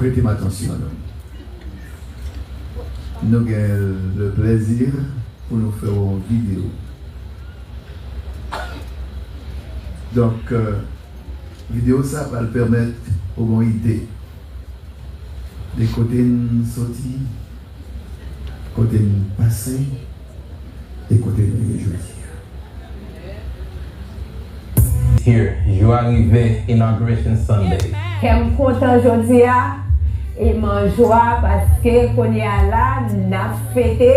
prêtez attention. Nous avons le plaisir pour nous faire une vidéo. Donc, vidéo ça va le permettre au moins idée des côtés sortis, côté passé et côté aujourd'hui. Here, you arrivé Inauguration Sunday. J'aime content aujourd'hui et mon joie parce que qu'on est là, n'a fêté,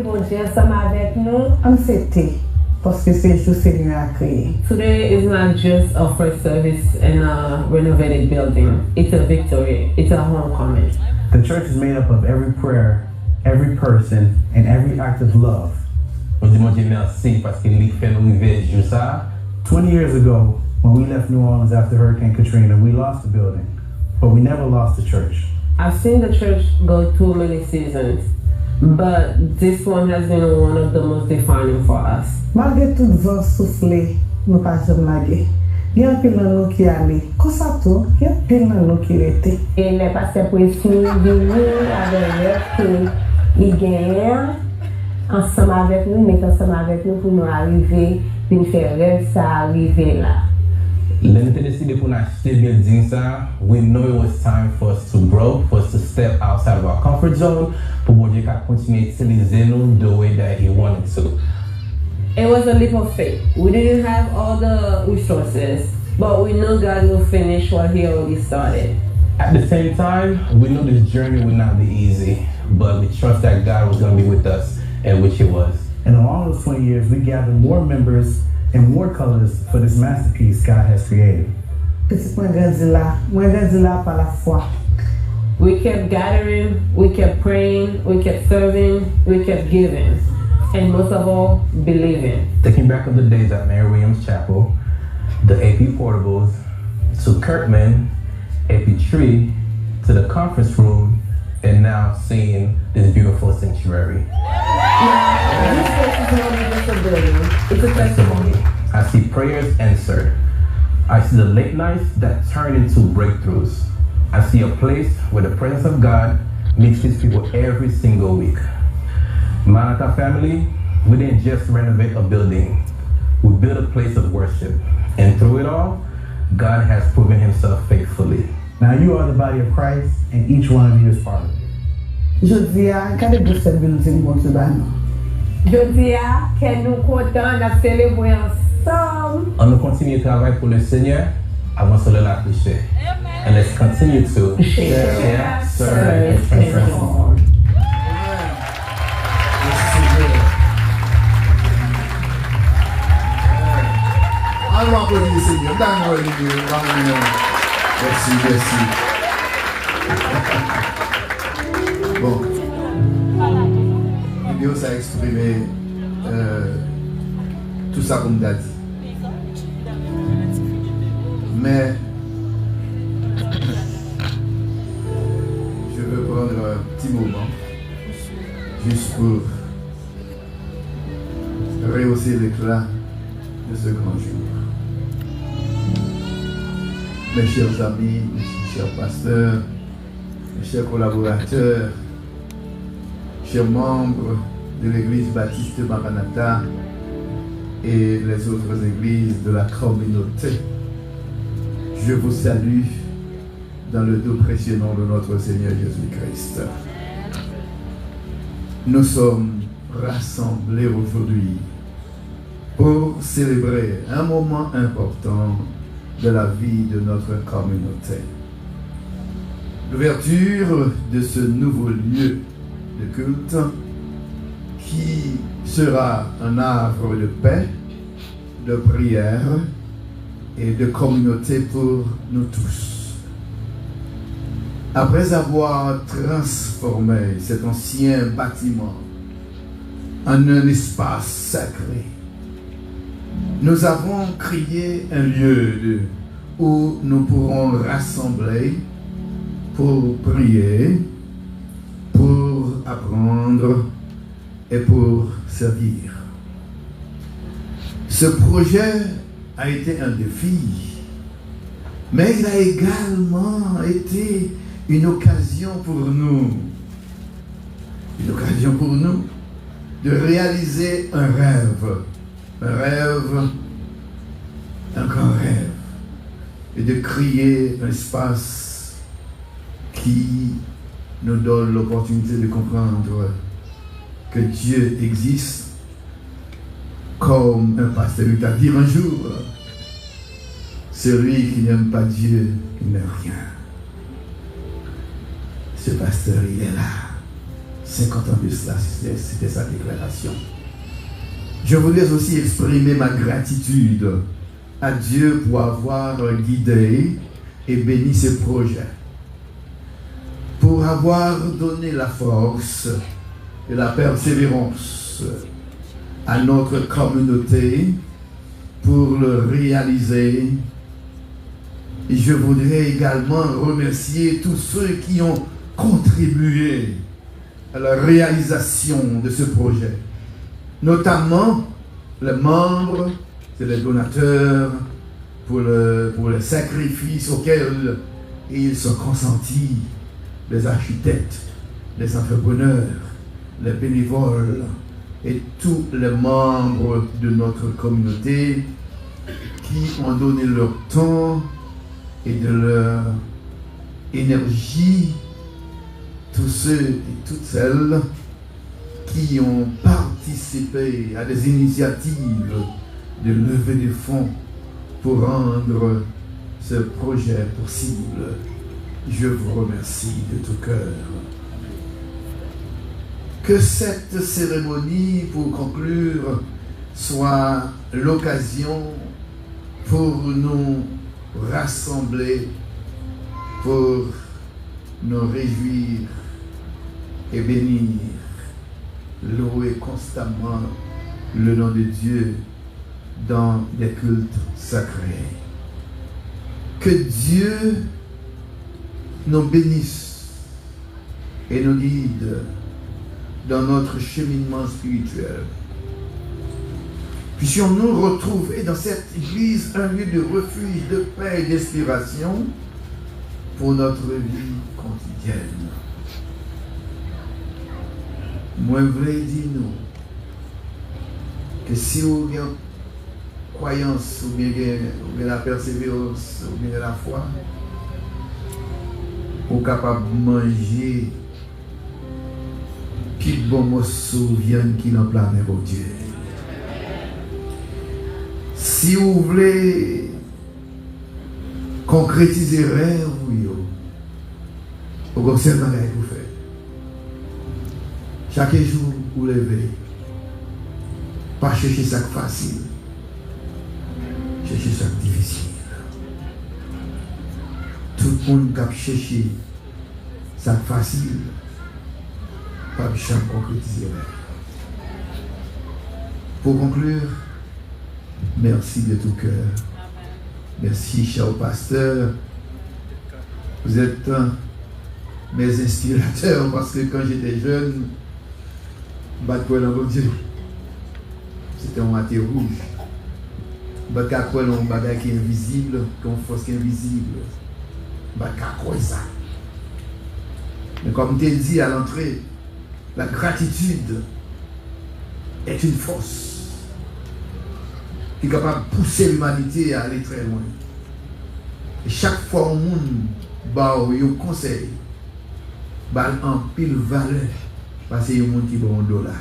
bon Dieu ensemble avec nous. On fêté parce que c'est juste Seigneur a créé. Today is not just a first service in a renovated building. It's a victory. It's a homecoming. The church is made up of every prayer, every person, and every act of love. On dit mon Dieu merci parce qu'il fait nous arriver juste ça. 20 years ago, when we left New Orleans after Hurricane Katrina, we lost the building, but we never lost the church. I've seen the church go through many seasons, but this one has been one of the most defining for us. Malgré tout vent soufflé, nous pas jamais lagué. Il y a un pile dans nous qui allait. Comme ça tout, il y a un pile dans nous qui était. Et les pasteurs précis venus avec eux qui gagnent ensemble avec nous, mais ensemble avec nous pour nous arriver, pour nous faire rêve ça arriver là. L'année décidé pour acheter building ça, we know it was time for us to grow, for us to step outside of our comfort zone, pour bon Dieu continuer à utiliser nous the way that He wanted to. It was a leap of faith. We didn't have all the resources, but we know God will finish what He already started. At the same time, we know this journey would not be easy, but we trust that God was going to be with us, and which He was. And along those 20 years, we gathered more members and more colors for this masterpiece God has created. Petit moi grandi là par la foi. We kept gathering, we kept praying, we kept serving, we kept giving, and most of all, believing. Thinking back of the days at Mary Williams Chapel, the AP portables, to Kirkman, AP Tree, to the conference room, and now seeing this beautiful sanctuary. This place is not just a building, it's a testimony. I see prayers answered. I see the late nights that turn into breakthroughs. I see a place where the presence of God meets His people every single week. Manata family, we didn't just renovate a building. We built a place of worship. And through it all, God has proven Himself faithfully. Now you are the body of Christ, and each one of you is part of it. Je dis à quand vous cette building bon se ban. Je dis à que nous contents de célébrer ensemble. On nous continue de travailler pour le Seigneur avant cela la péché. And let's continue to share, serve, and transform. Allons applaudir le Seigneur. Merci. Bon. La vidéo ça a exprimé tout ça comme t'as dit. Mais je veux prendre un petit moment juste pour rehausser l'éclat de ce grand jour. Mes chers amis, mes chers pasteurs, mes chers collaborateurs, chers membres de l'église baptiste Maranatha et les autres églises de la communauté, je vous salue dans le doux précieux nom de notre Seigneur Jésus-Christ. Nous sommes rassemblés aujourd'hui pour célébrer un moment important de la vie de notre communauté. L'ouverture de ce nouveau lieu de culte qui sera un havre de paix, de prière et de communauté pour nous tous. Après avoir transformé cet ancien bâtiment en un espace sacré, nous avons créé un lieu où nous pourrons rassembler pour prier, pour apprendre et pour servir. Ce projet a été un défi Mais il a également été une occasion pour nous de réaliser un grand rêve, et de créer un espace qui nous donne l'opportunité de comprendre que Dieu existe, comme un pasteur t'a dit un jour, celui qui n'aime pas Dieu, il n'est rien. Ce pasteur, il est là. 50 ans de cela, c'était sa déclaration. Je voudrais aussi exprimer ma gratitude à Dieu pour avoir guidé et béni ce projet, pour avoir donné la force et la persévérance à notre communauté pour le réaliser. Et je voudrais également remercier tous ceux qui ont contribué à la réalisation de ce projet, notamment les membres et les donateurs pour le sacrifice auquel ils sont consentis, les architectes, les entrepreneurs, les bénévoles et tous les membres de notre communauté qui ont donné leur temps et de leur énergie, tous ceux et toutes celles qui ont participé à des initiatives de levée de fonds pour rendre ce projet possible. Je vous remercie de tout cœur. Que cette cérémonie, pour conclure, soit l'occasion pour nous rassembler, pour nous réjouir et bénir, louer constamment le nom de Dieu dans des cultes sacrés. Que Dieu nous bénisse et nous guide dans notre cheminement spirituel. Puissions-nous retrouver dans cette église un lieu de refuge, de paix et d'inspiration pour notre vie quotidienne. Moi, je voulais dire nous que si vous avez une croyance, ou bien la persévérance, ou bien la foi, vous êtes capable de manger qui bon morceau viande qui l'emplame pour Dieu. Si vous voulez concrétiser rêve, vous observez ce que vous faites. Chaque jour, vous levez. Pas chercher ça facile. Chercher ça difficile. Tout le monde qui cherche ça facile. Pas de champ concrétiser rêve. Pour conclure, merci de tout cœur. Merci, cher pasteur. Vous êtes mes inspirateurs parce que quand j'étais jeune, c'était un maté rouge. Un bagage qui est invisible, qu'on force qui est invisible. Ça. Mais comme tu dit à l'entrée, la gratitude est une force qui est capable de pousser l'humanité à aller très loin. Et chaque fois au monde, il conseille, en pile valeur, parce qu'il y a un monde qui a un dollar.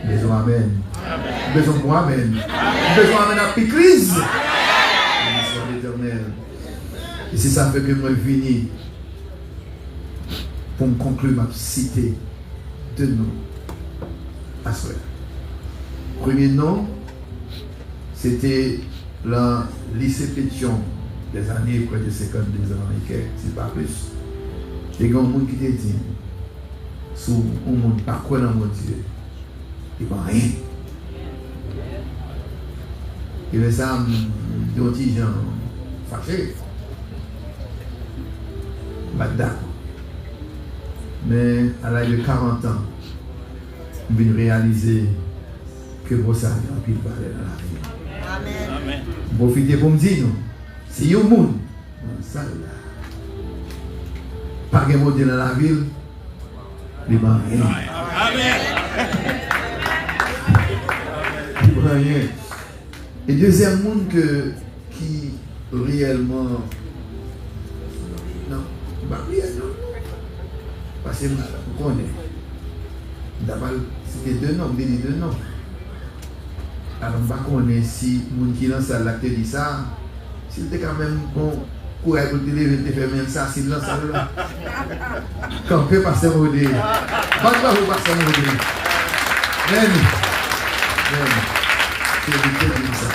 Besoin amen. Besoin pour amen. Besoin amen à l'église. L'éternel. Et c'est ça fait que moi je viens pour me conclure ma cité de nous à soi. Premier nom, c'était le lycée Pétion des années près de 52 ans et c'est pas plus. Les gens qui étaient dit, sous un monde par quoi dans mon Dieu, il ne va rien. Et les âmes de petits gens fâchés, d'accord. Mais à l'âge de 40 ans, je viens réaliser que vous savez en pile valeur dans la vie. Amen. Profitez pour me dire, c'est un monde salle. Pas de modèle dans la ville, il va rien. Il va rien. Et deuxième monde qui réellement. Non, pas réellement. Parce que vous connaissez. D'abord, c'était deux noms, deux noms. Alors, je ne sais pas si les gens qui lancent la salle dit ça, s'il était quand même bon, courage pour te lever, te faire même ça, s'il lance ça là. Quand on peut passer au dé. Pas de vous passer au dé. Même. C'est du ça.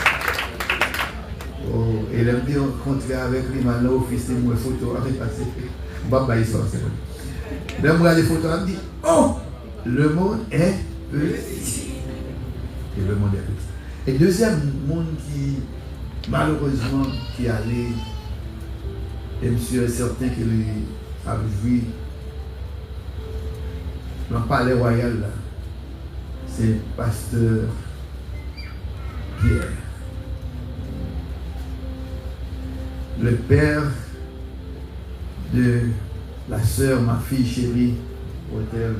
Oh, et l'aime bien rencontrer avec lui, maintenant, au fils de moi, photo avec passé. Baba, il sort, c'est bon. Là, je regarde les photos, je me dis, oh, le monde est petit. Et le monde est petit. Et deuxième monde qui, malheureusement, qui allait, et monsieur est certain qu'il a vu dans le palais royal, là, c'est pasteur Pierre. Le père de la sœur, ma fille chérie, hôtel,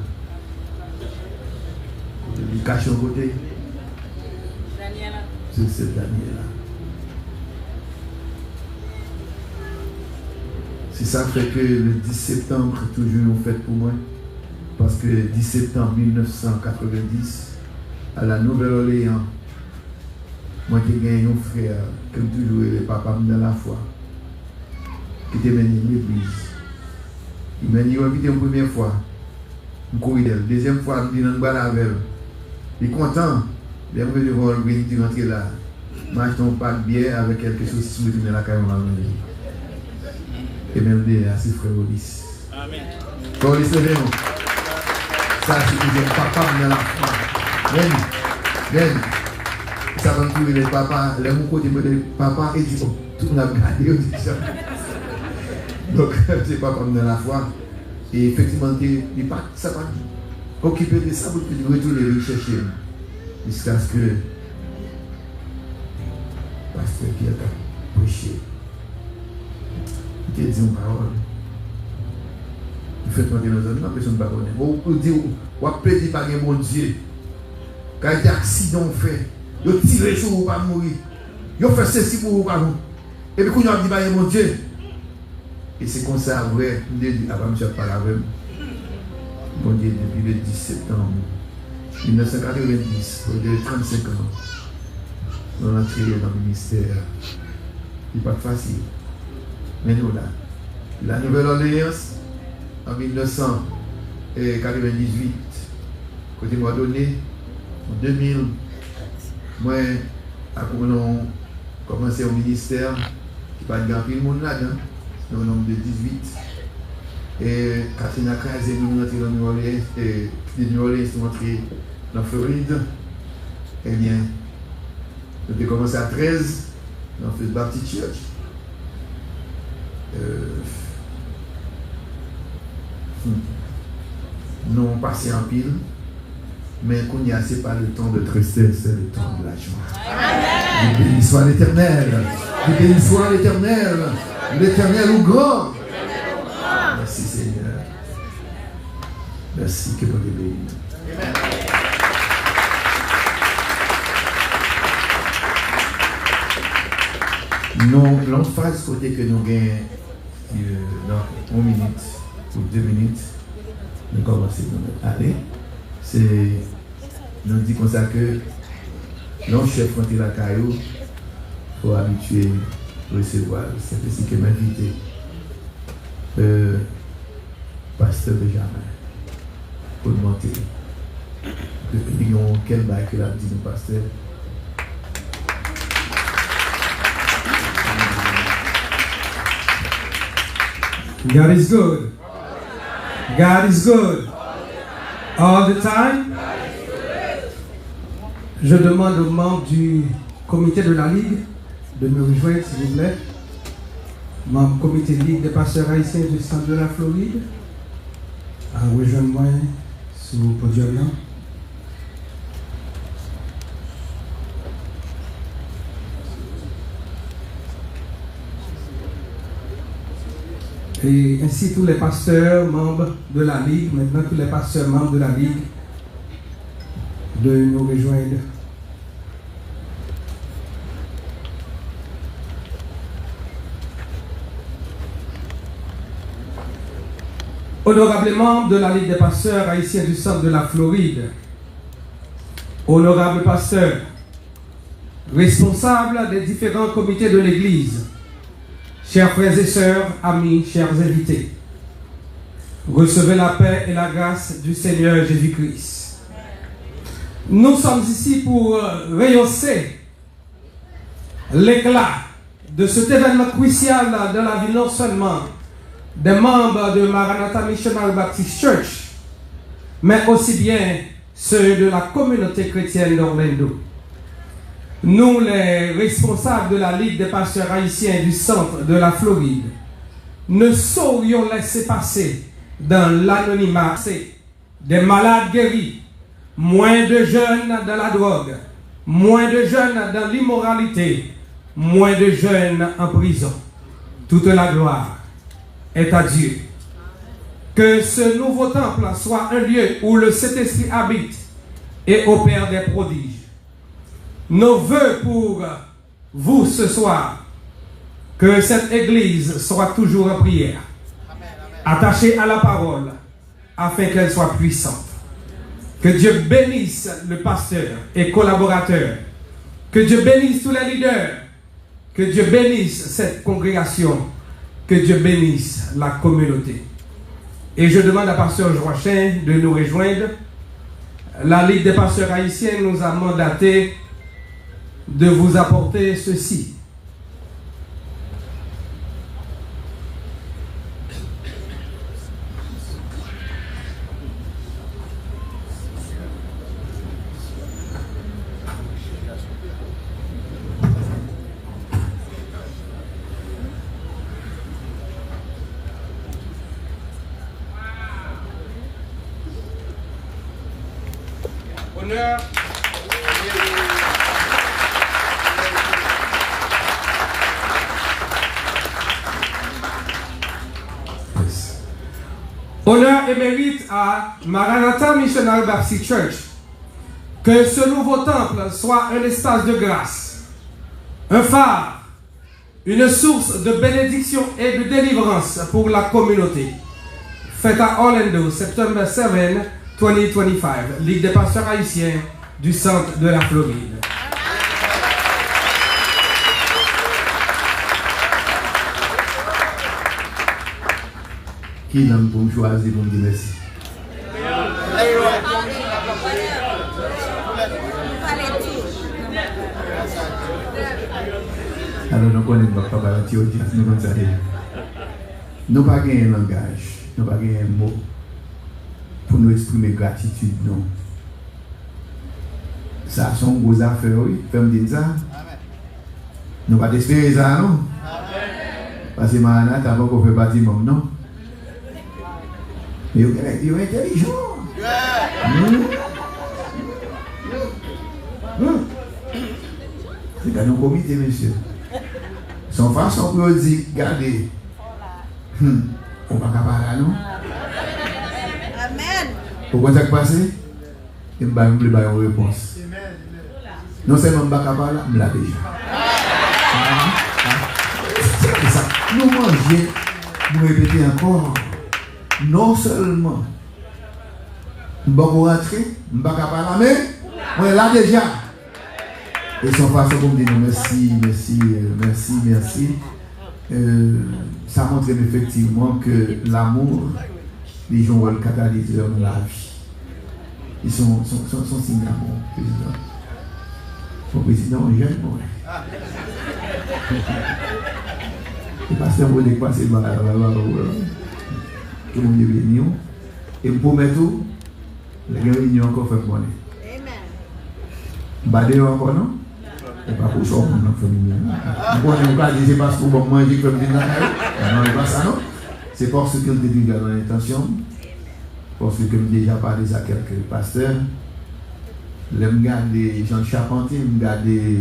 il cache son côté. C'est Daniela. C'est ça fait que le 10 septembre, toujours on fait pour moi. Parce que le 10 septembre 1990, à la Nouvelle-Orléans, moi j'ai gagné un frère, comme toujours, le papa dans la foi, qui était mené à l'église. Il m'a dit, une première fois, je courais d'elle. Deuxième fois, je me dis, dans le bas avec elle. Il est content. Il est venu voir le béni, il rentre là. Je m'achète un pack de bière avec quelque chose sous le la caille. Et même des à ses frères Olis. Amen. Olis, levez-nous. Ça, c'est que papa dans la foi. Même. Ça va me trouver les papas, les mon côté de papa, et dit, oh, tout le monde a regardé, donc, c'est papa dans la foi. Et effectivement, il pas ça va occuper de ça pour que retourner chercher. Jusqu'à ce que pasteur Pierre a prêché. Il te dit une parole. Il fait monter dans un autre, personne ne va connaître. Vous dites, vous appelez par un bon Dieu. Quand il y a un accident fait, vous tirez sur vous pour mourir. Vous faites ceci pour vous pas mourir. Et puis, vous avez dit par un bon Dieu. Et c'est comme ça, vrai, avant je parle avec mon Dieu depuis le 10 septembre 1990, pour 35 ans, on est entré dans le ministère. Il n'est pas facile. Mais nous là, la Nouvelle-Orléans, en 1998, côté mois donné, en 2000, moi, après on a commencé au ministère, qui pas de grand pile monde là-dedans. Au nombre de 18. Et Catherine a crasé, nous sommes rentrés dans New Orleans, et de New Orleans, nous sommes rentrés dans Floride. Eh bien, nous avons commencé à 13, dans First Baptist Church. Nous avons passé en pile, mais qu'on y a, ce n'est pas le temps de tristesse, c'est le temps de la joie. Dieu béni soit l'Éternel. Dieu béni soit l'Éternel. L'Éternel ou grand. Merci Seigneur. Merci que vous êtes béni. Non, l'emphase côté que nous gagnons dans 1 minute ou 2 minutes, nous commençons à aller. C'est, nous dit comme ça que non chef quand il a caillou, il faut habituer recevoir. C'est ainsi que m'inviter pasteur Benjamin pour monter. Quel bail que l'a dit le pasteur. God is good. God is good. All the time. Je demande aux membres du comité de la Ligue de me rejoindre, s'il vous plaît. Membre comité de Ligue des pasteurs haïtiens du centre de la Floride. Rejoignez-moi sur le podium là. Et ainsi tous les pasteurs membres de la Ligue, maintenant tous les pasteurs membres de la Ligue, de nous rejoindre. Honorables membres de la Ligue des pasteurs haïtiens du centre de la Floride, honorables pasteurs, responsables des différents comités de l'Église, chers frères et sœurs, amis, chers invités, recevez la paix et la grâce du Seigneur Jésus-Christ. Nous sommes ici pour rehausser l'éclat de cet événement crucial dans la vie non seulement des membres de Maranatha Missionary Baptist Church, mais aussi bien ceux de la communauté chrétienne d'Orlando. Nous, les responsables de la Ligue des pasteurs haïtiens du centre de la Floride, ne saurions laisser passer dans l'anonymat des malades guéris, moins de jeunes dans la drogue, moins de jeunes dans l'immoralité, moins de jeunes en prison. Toute la gloire est à Dieu. Que ce nouveau temple soit un lieu où le Saint-Esprit habite et opère des prodiges. Nos vœux pour vous ce soir, que cette église soit toujours en prière, attachée à la parole, afin qu'elle soit puissante. Que Dieu bénisse le pasteur et collaborateur. Que Dieu bénisse tous les leaders. Que Dieu bénisse cette congrégation. Que Dieu bénisse la communauté. Et je demande à pasteur Joachim de nous rejoindre. La Ligue des pasteurs haïtiens nous a mandaté de vous apporter ceci. Honneur. Honneur et mérite à Maranatha Missionary Baptist Church que ce nouveau temple soit un espace de grâce, un phare, une source de bénédiction et de délivrance pour la communauté. Fête à Orlando, September 7, 2025, Ligue des pasteurs haïtiens du centre de la Floride. Qui n'a pas choisi pour me dire merci? Alors nous connaissons pas la théorie, nous comme ça. Nous pas gagner un langage, nous pas gagner un mot pour nous exprimer gratitude, non. Ça sont vos affaires, oui. Fais-moi dire ça. Nous pas d'espérer ça, non? Parce que Maranatha, avant qu'on fait bâtiment, non? Mais vous êtes intelligent. C'est dans nos comités, monsieur. Son façon pour dire, regardez, on ne va pas parler, non? Amen. Pourquoi ça se passe? Il me donne une réponse. Non seulement je ne vais pas parler, je l'ai déjà. C'est ça. Nous mangeons, nous répétons encore. Non seulement je ne vais pas rentrer, je ne vais pas parler, mais on est là déjà. Et son façon pour me dire merci, merci, merci, merci. Ça montre effectivement que l'amour, les gens ont le catalyseur dans la vie. Ils sont signes d'amour, président. Mon président, j'aime moi. Le pasteur vous dit passer par là, que mon Dieu bénisse. Et pour mettre tout, les réunions encore fait bonne. Badé encore non? Et pas pour ça, on a fait mieux. On ne pas dire c'est parce qu'on va manger comme des nanas. Non, c'est pas ça, non? C'est parce que nous dit dans l'intention. Parce que comme déjà parlé à quelques pasteurs, je regarde Jean Charpentier, je regarde les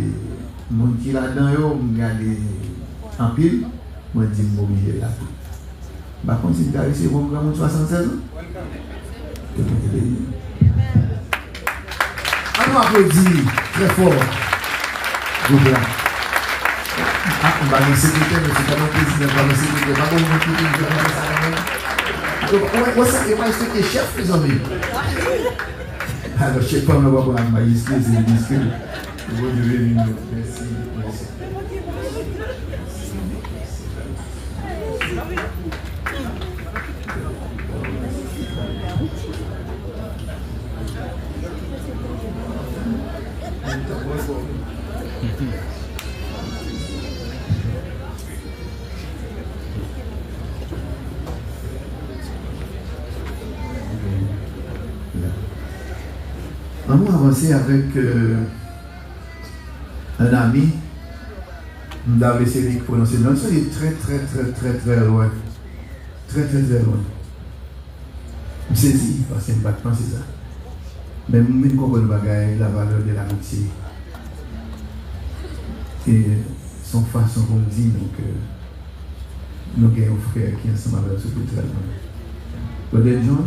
gens qui là-dedans, je regarde en pile, je dis que je suis obligé là tout. Je continue à rester bon grand 76 ans. On applaudit très fort. On va le secrétaire, mais c'est pas le président, pas le secrétaire, pas le secrétaire. C'est le chef, les amis. Alors, je ne sais pas, on va voir un magistrat, c'est le disque. Merci. On va avancer avec un ami. On a essayé de prononcer. Non, ça est très loin. Très loin. Je saisis, parce que je ne pas penser ça. Mais je ne comprends pas la valeur de l'amitié. Et son façon qu'on dit, donc, nous avons un frère qui est ensemble avec ce très loin. Brother Jean?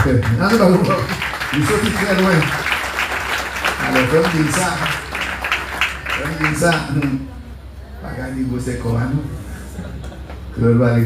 Il faut très loin. Alors, comme dit ça, pas gagner vos écoles, nous. Que le bas les